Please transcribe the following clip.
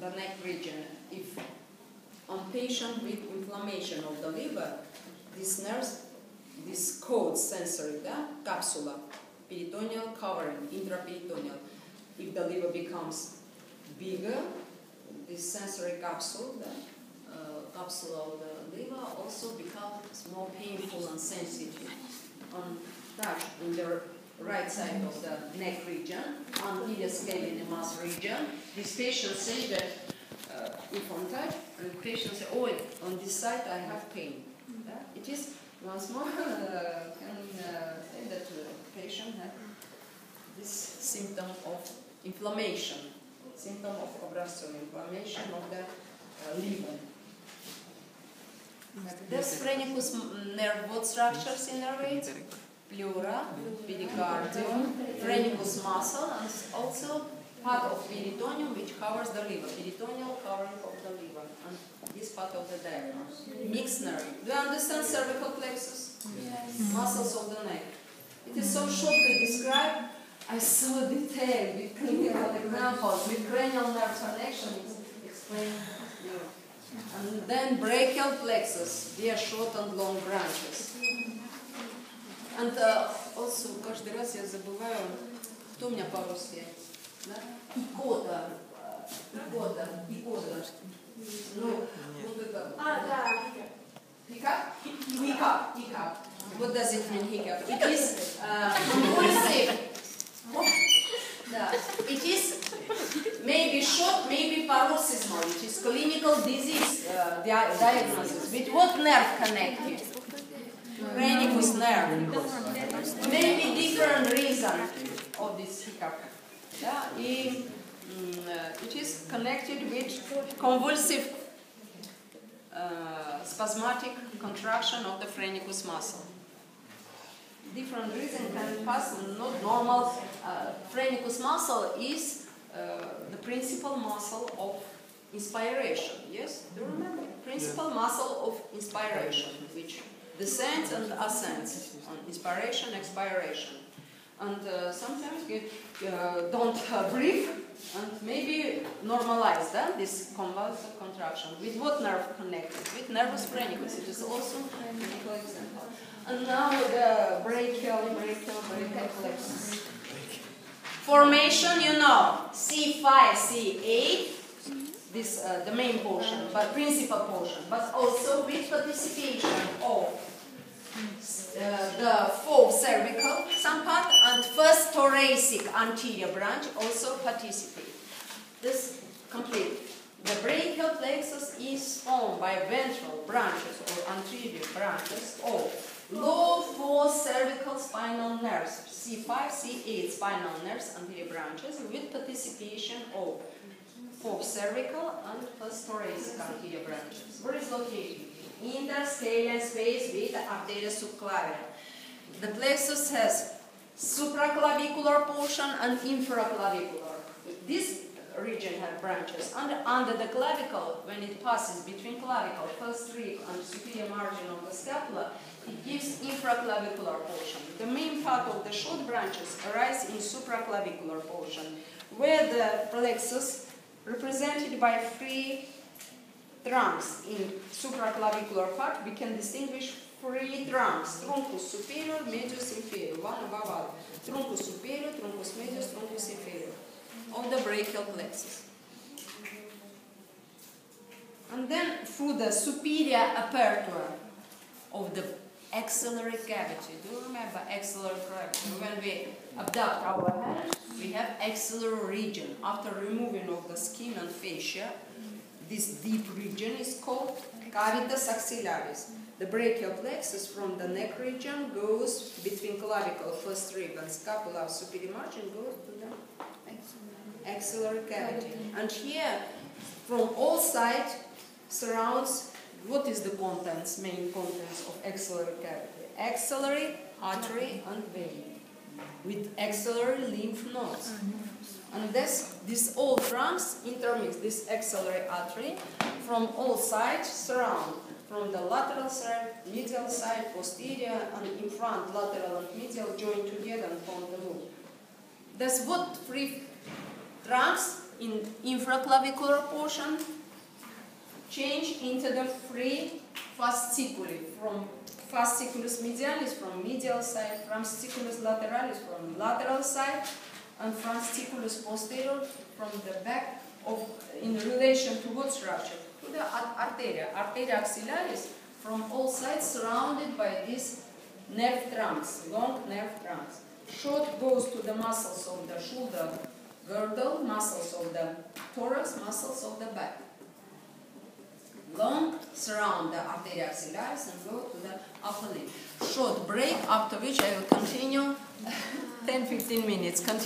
the neck region. If on patient with inflammation of the liver, these nerves, this cold sensory capsula, peritoneal covering, intraperitoneal. If the liver becomes bigger, this sensory capsule, the capsule of the liver also becomes more painful and sensitive. On touch in the right side of the neck region, anterior scalenus region, these patients say that if on touch, and the patient say, oh, on this side I have pain. It is, once more, can say that the patient has this symptom of inflammation, symptom of obstructive inflammation of the liver. There's phrenicus nerve, what structures innervate? Pleura, pericardium, phrenicus muscle, and also part of peritoneum which covers the liver, peritoneal covering of the liver, and this part of the diaphragm. Mixed nerve. Do you understand cervical plexus? Yes. Muscles of the neck. It is so shortly described. I saw detail with clinical examples, with cranial nerve connection, explained here. And then brachial plexus, they are short and long branches. And also, каждый раз я забываю, кто у меня по-русски? Икота. Ну, вот это. Да. Hiccup. What does it mean, hiccup? It is convulsive. It is maybe short, maybe paroxysmal. It is clinical disease diagnosis. With what nerve connected? Phrenicus nerve. Maybe different reason of this hiccup. It is connected with convulsive spasmodic contraction of the phrenicus muscle. Different reason can cause not normal. Phrenicus muscle is the principal muscle of inspiration. Yes, do you remember? Principal muscle of inspiration, which descends and ascends on inspiration, expiration, and sometimes you don't breathe and maybe normalize this convulsive contraction. With what nerve connected? With nervus phrenicus. It is also a clinical example. And now the brachial plexus. Formation, you know, C5, C8, this the main portion, but principal portion, but also with participation of the fourth cervical, some part, and first thoracic anterior branch also participate. This complete. The brachial plexus is formed by ventral branches or anterior branches of low four cervical spinal nerves, C5, C8 spinal nerves, anterior branches, with participation of fourth cervical and first thoracic anterior branches. Where is located? Interscalene space with the arteria subclavian. The plexus has supraclavicular portion and infraclavicular. This region has branches. Under the clavicle, when it passes between clavicle, first rib, and superior margin of the scapula, it gives infraclavicular portion. The main part of the short branches arise in supraclavicular portion, where the plexus, represented by three trunks in supraclavicular part, we can distinguish three trunks: truncus superior, medius, inferior, one above other. Truncus superior, truncus medius, truncus inferior, of the brachial plexus. And then through the superior aperture of the axillary cavity. Do you remember axillary cavity? When we abduct our head, we have axillary region. After removing of the skin and fascia, this deep region is called cavitas axillaris. The brachial plexus from the neck region goes between clavicle, first rib, and scapula, superior margin, goes to the axillary cavity. And here, from all sides, surrounds what is the contents, main contents of axillary cavity? Axillary, artery, and vein, with axillary lymph nodes. And these all trunks intermix this axillary artery from all sides, surround from the lateral side, medial side, posterior, and in front, lateral and medial join together and form the loop. That's what three trunks in infraclavicular portion, change into the free fasciculi, from fasciculus medialis from medial side, fasciculus lateralis from lateral side, and fasciculus posterior from the back of, in relation to what structure? To the arteria. Arteria axillaris from all sides, surrounded by these nerve trunks, long nerve trunks. Short goes to the muscles of the shoulder girdle, muscles of the thorax, muscles of the back. Long surround the arteria axillaris and go to the upper limb. Short break, after which I will continue 10-15 minutes. Continue.